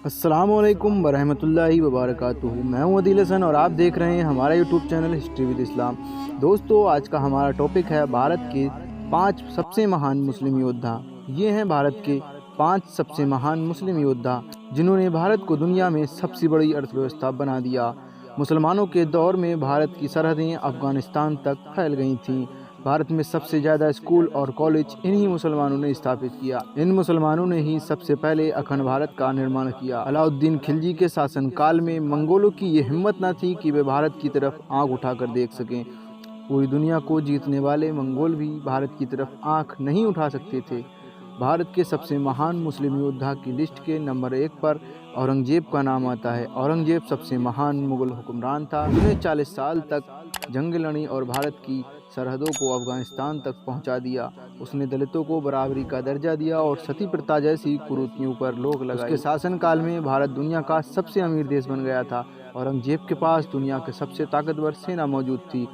अस्सलामुअलैकुम वरहमतुल्लाहि वबरकातुहू। मैं हूं अदील हसन और आप देख रहे हैं हमारा यूट्यूब चैनल हिस्ट्री विद इस्लाम। दोस्तों, आज का हमारा टॉपिक है भारत के 5 सबसे महान मुस्लिम योद्धा। ये हैं भारत के 5 सबसे महान मुस्लिम योद्धा जिन्होंने भारत को दुनिया में सबसे बड़ी अर्थव्यवस्था बना दिया। मुसलमानों के दौर में भारत की सरहदें अफ़गानिस्तान तक फैल गई थीं। भारत में सबसे ज़्यादा स्कूल और कॉलेज इन्हीं मुसलमानों ने स्थापित किया। इन मुसलमानों ने ही सबसे पहले अखंड भारत का निर्माण किया। अलाउद्दीन खिलजी के शासनकाल में मंगोलों की ये हिम्मत न थी कि वे भारत की तरफ आंख उठाकर देख सकें। पूरी दुनिया को जीतने वाले मंगोल भी भारत की तरफ आंख नहीं उठा सकते थे। भारत के सबसे महान मुस्लिम योद्धा की लिस्ट के नंबर 1 पर औरंगजेब का नाम आता है। औरंगजेब सबसे महान मुगल हुक्मरान था। उसने 40 साल तक जंग लड़ी और भारत की सरहदों को अफगानिस्तान तक पहुंचा दिया। उसने दलितों को बराबरी का दर्जा दिया और सती प्रथा जैसी कुरीतियों पर रोक लगाई। उसके शासनकाल में भारत दुनिया का सबसे अमीर देश बन गया था। औरंगजेब के पास दुनिया के सबसे ताकतवर सेना मौजूद थी।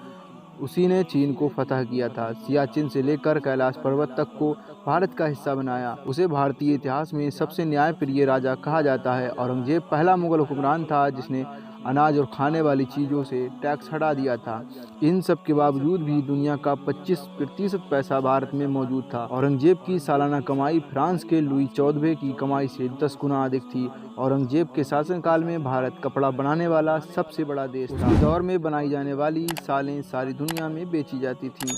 उसी ने चीन को फतह किया था। सियाचिन से लेकर कैलाश पर्वत तक को भारत का हिस्सा बनाया। उसे भारतीय इतिहास में सबसे न्यायप्रिय राजा कहा जाता है। औरंगजेब पहला मुगल हुक्मरान था जिसने अनाज और खाने वाली चीज़ों से टैक्स हटा दिया था। इन सब के बावजूद भी दुनिया का 25% पैसा भारत में मौजूद था। औरंगजेब की सालाना कमाई फ्रांस के लुई 14वें की कमाई से 10 गुना अधिक थी। औरंगजेब के शासनकाल में भारत कपड़ा बनाने वाला सबसे बड़ा देश था। उस दौर में बनाई जाने वाली सालें सारी दुनिया में बेची जाती थीं।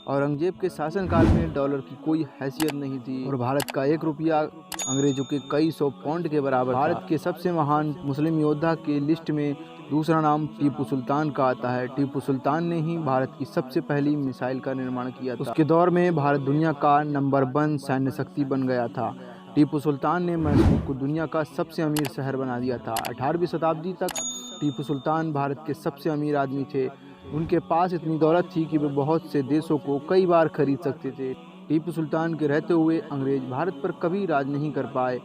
औरंगजेब के शासनकाल में डॉलर की कोई हैसियत नहीं थी और भारत का 1 रुपया अंग्रेजों के कई सौ पाउंड के बराबर था। भारत के सबसे महान मुस्लिम योद्धा के लिस्ट में दूसरा नाम टीपू सुल्तान का आता है। टीपू सुल्तान ने ही भारत की सबसे पहली मिसाइल का निर्माण किया था। उसके दौर में भारत दुनिया का नंबर 1 सैन्य शक्ति बन गया था। टीपू सुल्तान ने मैसूर को दुनिया का सबसे अमीर शहर बना दिया था। 18वीं शताब्दी तक टीपू सुल्तान भारत के सबसे अमीर आदमी थे। उनके पास इतनी दौलत थी कि वे बहुत से देशों को कई बार खरीद सकते थे। टीपू सुल्तान के रहते हुए अंग्रेज भारत पर कभी राज नहीं कर पाए।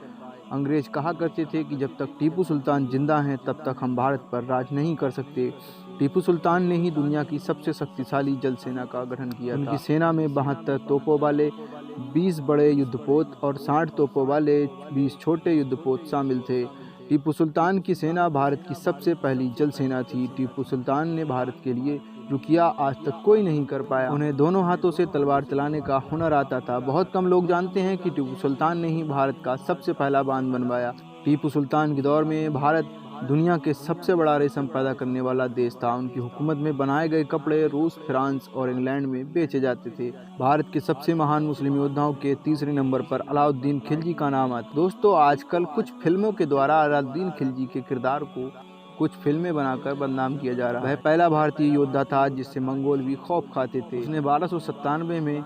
अंग्रेज कहा करते थे कि जब तक टीपू सुल्तान जिंदा हैं तब तक हम भारत पर राज नहीं कर सकते। टीपू सुल्तान ने ही दुनिया की सबसे शक्तिशाली जल सेना का गठन किया था। उनकी सेना में 72 तोपों वाले 20 बड़े युद्धपोत और 60 तोपों वाले 20 छोटे युद्धपोत शामिल थे। टीपू सुल्तान की सेना भारत की सबसे पहली जल सेना थी। टीपू सुल्तान ने भारत के लिए जो किया आज तक कोई नहीं कर पाया। उन्हें दोनों हाथों से तलवार चलाने का हुनर आता था। बहुत कम लोग जानते हैं कि टीपू सुल्तान ने ही भारत का सबसे पहला बांध बनवाया। टीपू सुल्तान के दौर में भारत दुनिया के सबसे बड़ा रेशम पैदा करने वाला देश था। उनकी हुकूमत में बनाए गए कपड़े रूस, फ्रांस और इंग्लैंड में बेचे जाते थे। भारत के सबसे महान मुस्लिम योद्धाओं के तीसरे नंबर पर अलाउद्दीन खिलजी का नाम आता है। दोस्तों, आजकल कुछ फिल्मों के द्वारा अलाउद्दीन खिलजी के किरदार को कुछ फिल्में बनाकर बदनाम किया जा रहा है। वह पहला भारतीय योद्धा था जिससे मंगोल भी खौफ खाते थे। उसने 1297 में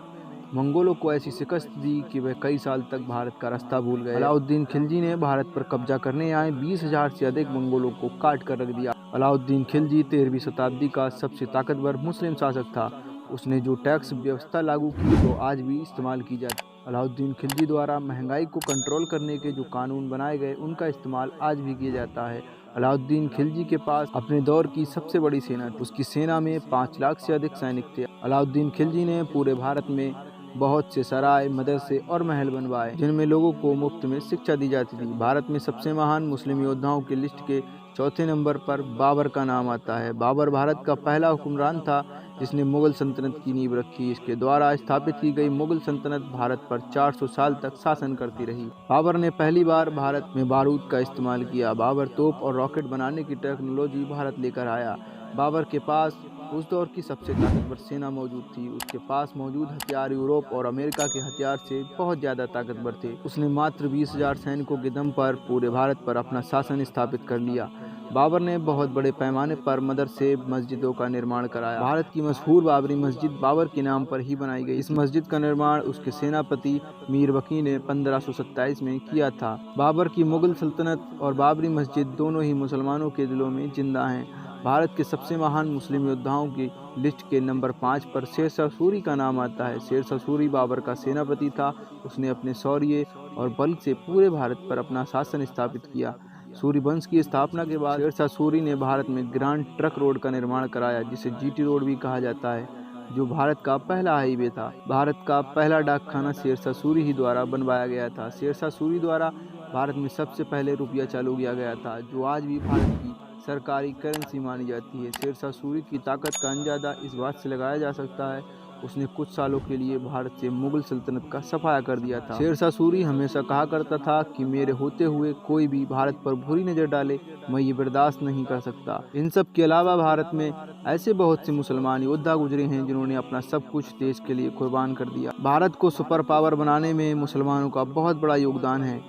मंगोलों को ऐसी शिकस्त दी कि वह कई साल तक भारत का रास्ता भूल गए। अलाउद्दीन खिलजी ने भारत पर कब्जा करने आए 20,000 से अधिक मंगोलों को काट कर रख दिया। अलाउद्दीन खिलजी 13वीं शताब्दी का सबसे ताकतवर मुस्लिम शासक था। उसने जो टैक्स व्यवस्था लागू की वो आज भी इस्तेमाल की जाती है। अलाउद्दीन खिलजी द्वारा महंगाई को कंट्रोल करने के जो कानून बनाए गए उनका इस्तेमाल आज भी किया जाता है। अलाउद्दीन खिलजी के पास अपने दौर की सबसे बड़ी सेना थी। उसकी सेना में 5 लाख से अधिक सैनिक थे। अलाउद्दीन खिलजी ने पूरे भारत में बहुत से सराय, मदरसे और महल बनवाए जिनमें लोगों को मुफ्त में शिक्षा दी जाती थी। भारत में सबसे महान मुस्लिम योद्धाओं की लिस्ट के चौथे नंबर पर बाबर का नाम आता है। बाबर भारत का पहला हुक्मरान था जिसने मुगल सल्तनत की नींव रखी। इसके द्वारा स्थापित की गई मुगल सल्तनत भारत पर 400 साल तक शासन करती रही। बाबर ने पहली बार भारत में बारूद का इस्तेमाल किया। बाबर तोप और रॉकेट बनाने की टेक्नोलॉजी भारत लेकर आया। बाबर के पास उस दौर की सबसे ताकतवर सेना मौजूद थी। उसके पास मौजूद हथियार यूरोप और अमेरिका के हथियार से बहुत ज़्यादा ताकतवर थे। उसने मात्र 20,000 सैनिकों के दम पर पूरे भारत पर अपना शासन स्थापित कर लिया। बाबर ने बहुत बड़े पैमाने पर मदरसे, मस्जिदों का निर्माण कराया। भारत की मशहूर बाबरी मस्जिद बाबर के नाम पर ही बनाई गई। इस मस्जिद का निर्माण उसके सेनापति मीर बकी ने 1527 में किया था। बाबर की मुगल सल्तनत और बाबरी मस्जिद दोनों ही मुसलमानों के दिलों में जिंदा हैं। भारत के सबसे महान मुस्लिम योद्धाओं की लिस्ट के नंबर 5 पर शेरशाह सूरी का नाम आता है। शेरशाह सूरी बाबर का सेनापति था। उसने अपने शौर्य और बल से पूरे भारत पर अपना शासन स्थापित किया। सूरी वंश की स्थापना के बाद शेरशाह सूरी ने भारत में ग्रांड ट्रक रोड का निर्माण कराया, जिसे जीटी रोड भी कहा जाता है, जो भारत का पहला हाईवे था। भारत का पहला डाकखाना शेरशाह सूरी ही द्वारा बनवाया गया था। शेरशाह सूरी द्वारा भारत में सबसे पहले रुपया चालू किया गया था, जो आज भी भारत की सरकारी करेंसी मानी जाती है। शेरशाह सूरी की ताकत का अंदाजा इस बात से लगाया जा सकता है उसने कुछ सालों के लिए भारत से मुगल सल्तनत का सफाया कर दिया था। शेरशाह सूरी हमेशा कहा करता था कि मेरे होते हुए कोई भी भारत पर बुरी नज़र डाले, मैं ये बर्दाश्त नहीं कर सकता। इन सब के अलावा भारत में ऐसे बहुत से मुसलमान योद्धा गुजरे हैं जिन्होंने अपना सब कुछ देश के लिए कुर्बान कर दिया। भारत को सुपर पावर बनाने में मुसलमानों का बहुत बड़ा योगदान है।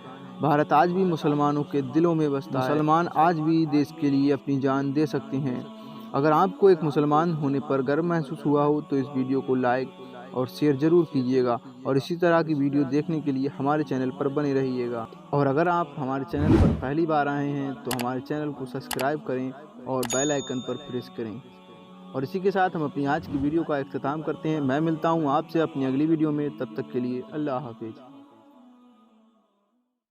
भारत आज भी मुसलमानों के दिलों में बसता है। मुसलमान आज भी देश के लिए अपनी जान दे सकते हैं। अगर आपको एक मुसलमान होने पर गर्व महसूस हुआ हो तो इस वीडियो को लाइक और शेयर ज़रूर कीजिएगा और इसी तरह की वीडियो देखने के लिए हमारे चैनल पर बने रहिएगा। और अगर आप हमारे चैनल पर पहली बार आए हैं तो हमारे चैनल को सब्सक्राइब करें और बेल आइकन पर प्रेस करें। और इसी के साथ हम अपनी आज की वीडियो का इख्तिताम करते हैं। मैं मिलता हूँ आपसे अपनी अगली वीडियो में, तब तक के लिए अल्लाह हाफिज़।